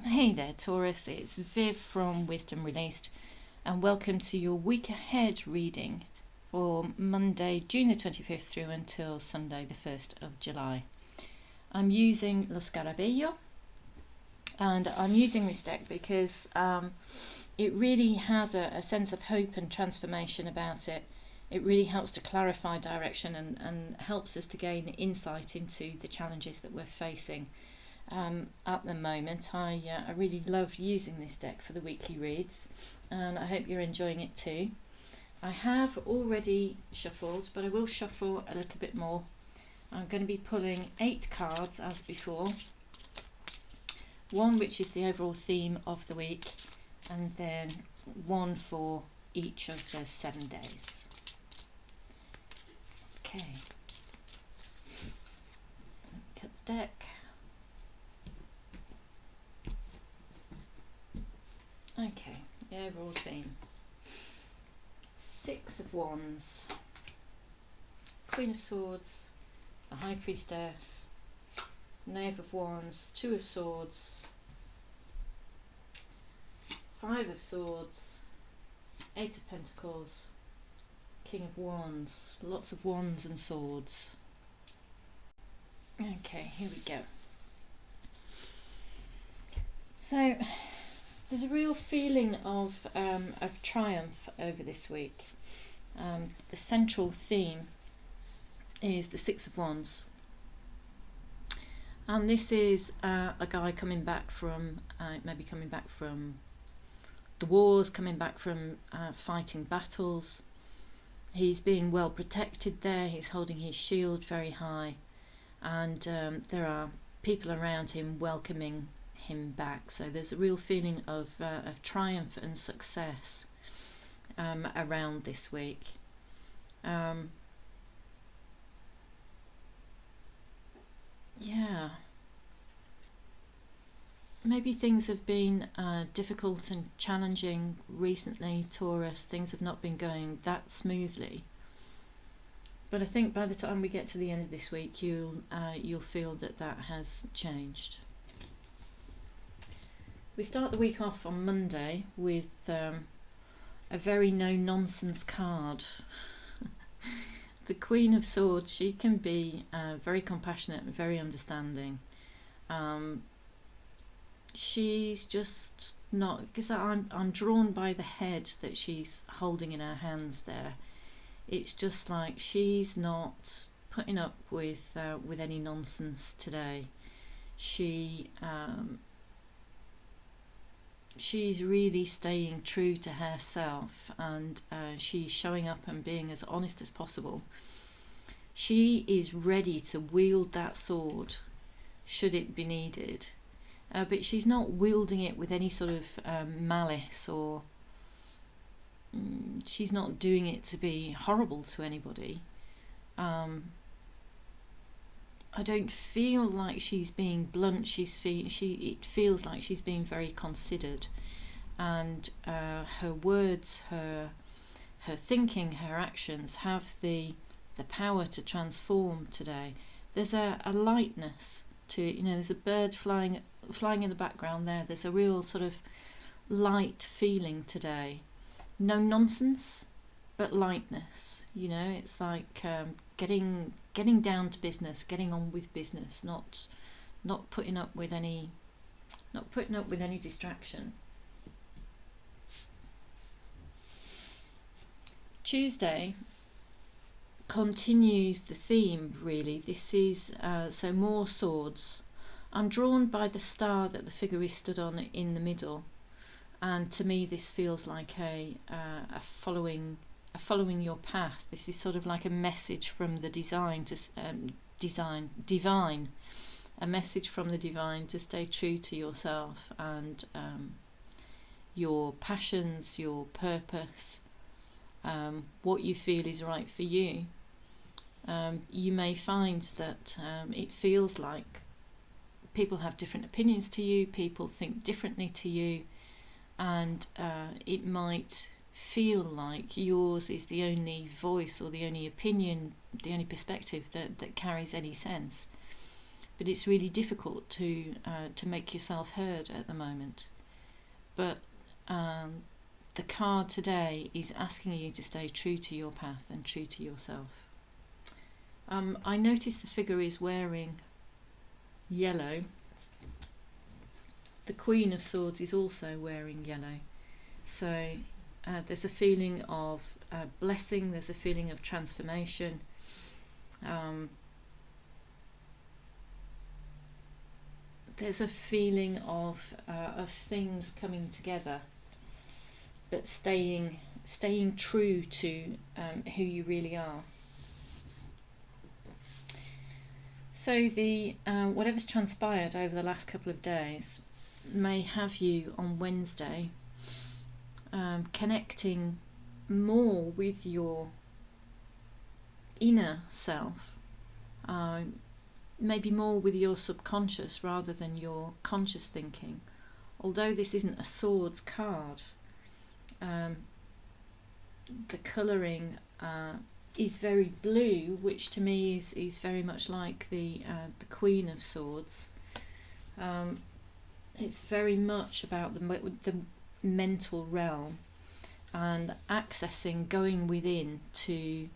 Hey there, Taurus. It's Viv from Wisdom Released, and welcome to your week ahead reading for Monday, June the 25th through until Sunday, the 1st of July. I'm using Lo Scarabeo, and I'm using this deck because it really has a sense of hope and transformation about it. It really helps to clarify direction and helps us to gain insight into the challenges that we're facing. At the moment, I really love using this deck for the weekly reads, and I hope you're enjoying it too. I have already shuffled, but I will shuffle a little bit more. I'm going to be pulling 8 cards as before, one which is the overall theme of the week, and then one for each of the 7 days. Okay, cut the deck. Okay, the overall theme. 6 of Wands, Queen of Swords, the High Priestess, Knave of Wands, 2 of Swords, 5 of Swords, 8 of Pentacles, King of Wands, lots of wands and swords. Okay, here we go. So, there's a real feeling of triumph over this week. The central theme is the 6 of Wands. And this is a guy coming back from, maybe coming back from the wars, coming back from fighting battles. He's being well protected there, he's holding his shield very high, and there are people around him welcoming him back. So there's a real feeling of triumph and success around this week. Yeah, maybe things have been difficult and challenging recently, Taurus. Things have not been going that smoothly, but I think by the time we get to the end of this week, you'll feel that has changed. We start the week off on Monday with a very no-nonsense card. The Queen of Swords. She can be very compassionate and very understanding. She's just not, because I'm drawn by the head that she's holding in her hands there. It's just like she's not putting up with any nonsense today. She's really staying true to herself, and she's showing up and being as honest as possible. She is ready to wield that sword should it be needed, but she's not wielding it with any sort of malice, or she's not doing it to be horrible to anybody. I don't feel like she's being blunt. It feels like she's being very considered, and her words, her thinking, her actions have the power to transform today. There's a lightness to it. There's a bird flying in the background there. There's a real sort of light feeling today. No nonsense, but lightness. It's like getting down to business, getting on with business, not putting up with any distraction. Tuesday continues the theme, really. This is so more swords. I'm drawn by the star that the figure is stood on in the middle, and to me this feels like a following your path. This is sort of like a message from the divine, a message from the divine to stay true to yourself and your passions, your purpose, what you feel is right for you. You may find that it feels like people have different opinions to you, people think differently to you, and it might feel like yours is the only voice or the only opinion, the only perspective that carries any sense. but it's really difficult to make yourself heard at the moment. But the card today is asking you to stay true to your path and true to yourself. I notice the figure is wearing yellow. The Queen of Swords is also wearing yellow. So there's a feeling of blessing, there's a feeling of transformation. There's a feeling of things coming together, but staying true to who you really are. So the whatever's transpired over the last couple of days may have you on Wednesday connecting more with your inner self, maybe more with your subconscious rather than your conscious thinking. Although this isn't a swords card, the colouring is very blue, which to me is very much like the Queen of Swords. It's very much about the mental realm and accessing, going within to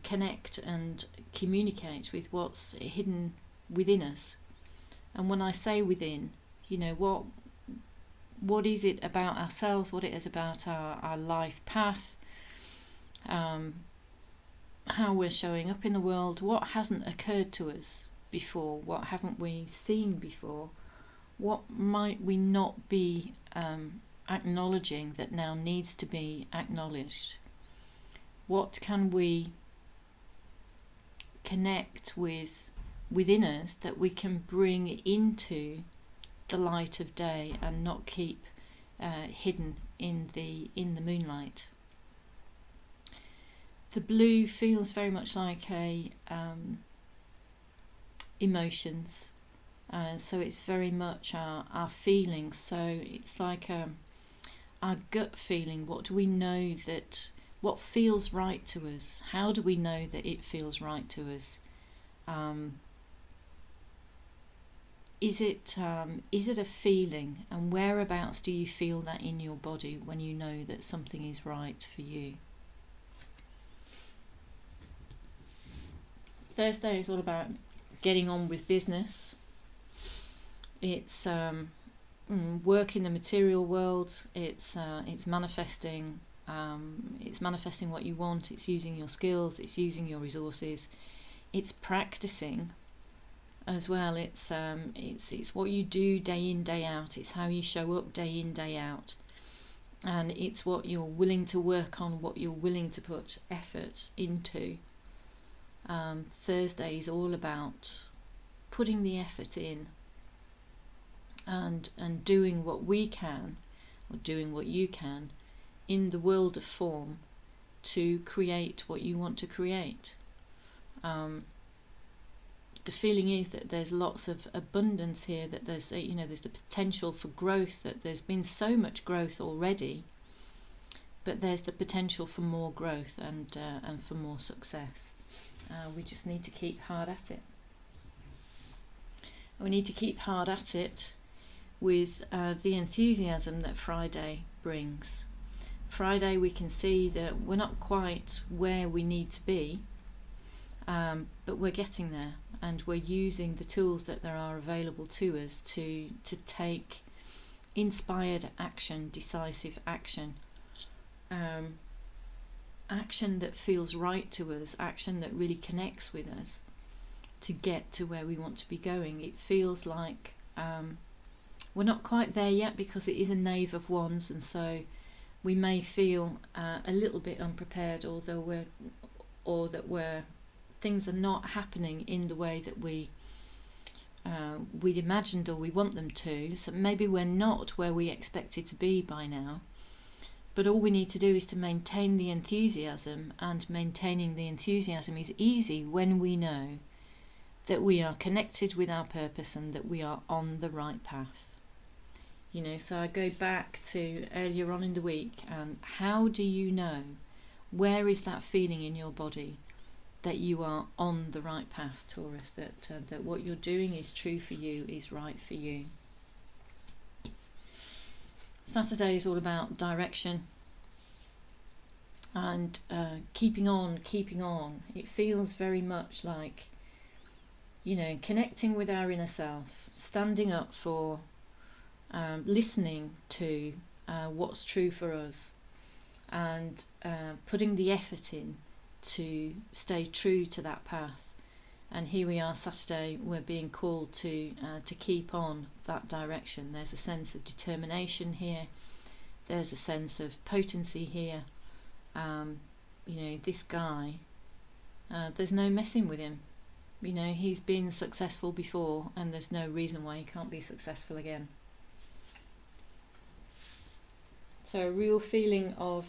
connect and communicate with what's hidden within us. And when I say within, what is it about ourselves, what it is about our life path, how we're showing up in the world, what hasn't occurred to us before, what haven't we seen before, what might we not be acknowledging that now needs to be acknowledged, what can we connect with within us that we can bring into the light of day and not keep hidden in the moonlight. The blue feels very much like emotions, so it's very much our feelings. So it's like our gut feeling. What do we know what feels right to us? How do we know that it feels right to us? Is it a feeling, and whereabouts do you feel that in your body when you know that something is right for you? Thursday is all about getting on with business. It's work in the material world. It's manifesting. It's manifesting what you want. It's using your skills. It's using your resources. It's practicing as well. It's what you do day in, day out. It's how you show up day in, day out, and it's what you're willing to work on, what you're willing to put effort into. Thursday is all about putting the effort in and doing what we can, or doing what you can in the world of form to create what you want to create. The feeling is that there's lots of abundance here, that there's the potential for growth, that there's been so much growth already, but there's the potential for more growth and for more success. We just need to keep hard at it. We need to keep hard at it with the enthusiasm that Friday brings. Friday we can see that we're not quite where we need to be, but we're getting there, and we're using the tools that there are available to us to take inspired action, decisive action. Action that feels right to us, action that really connects with us to get to where we want to be going. It feels like we're not quite there yet because it is a Knave of Wands, and so we may feel a little bit unprepared, or that things are not happening in the way that we'd imagined or we want them to. So maybe we're not where we expected to be by now. But all we need to do is to maintain the enthusiasm, and maintaining the enthusiasm is easy when we know that we are connected with our purpose and that we are on the right path. So I go back to earlier on in the week, and how do you know? Where is that feeling in your body that you are on the right path, Taurus, that what you're doing is true for you, is right for you. Saturday is all about direction and keeping on. It feels very much like, connecting with our inner self, standing up for, listening to what's true for us, and putting the effort in to stay true to that path. And here we are, Saturday, we're being called to keep on that direction. There's a sense of determination here. There's a sense of potency here. This guy, there's no messing with him. He's been successful before, and there's no reason why he can't be successful again. So a real feeling of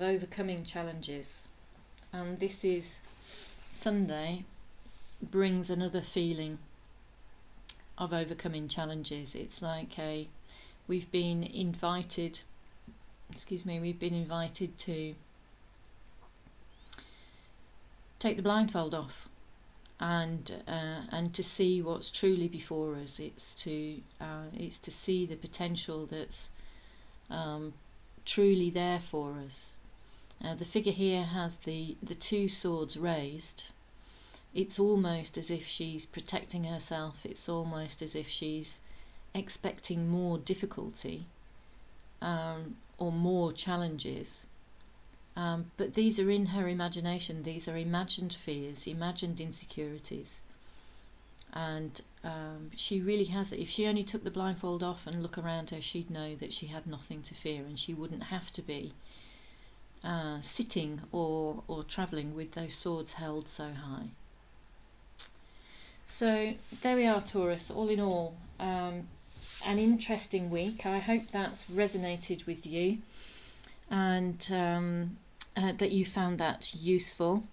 overcoming challenges. And this is Sunday, brings another feeling of overcoming challenges. It's like we've been invited to take the blindfold off and to see what's truly before us. It's to see the potential that's truly there for us. The figure here has the two swords raised. It's almost as if she's protecting herself. It's almost as if she's expecting more difficulty or more challenges. But these are in her imagination. These are imagined fears, imagined insecurities. And she really has it. If she only took the blindfold off and look around her, she'd know that she had nothing to fear, and she wouldn't have to be sitting or travelling with those swords held so high. So there we are, Taurus. All in all, an interesting week. I hope that's resonated with you, and that you found that useful.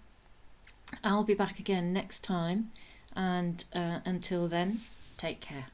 I'll be back again next time, and until then, take care.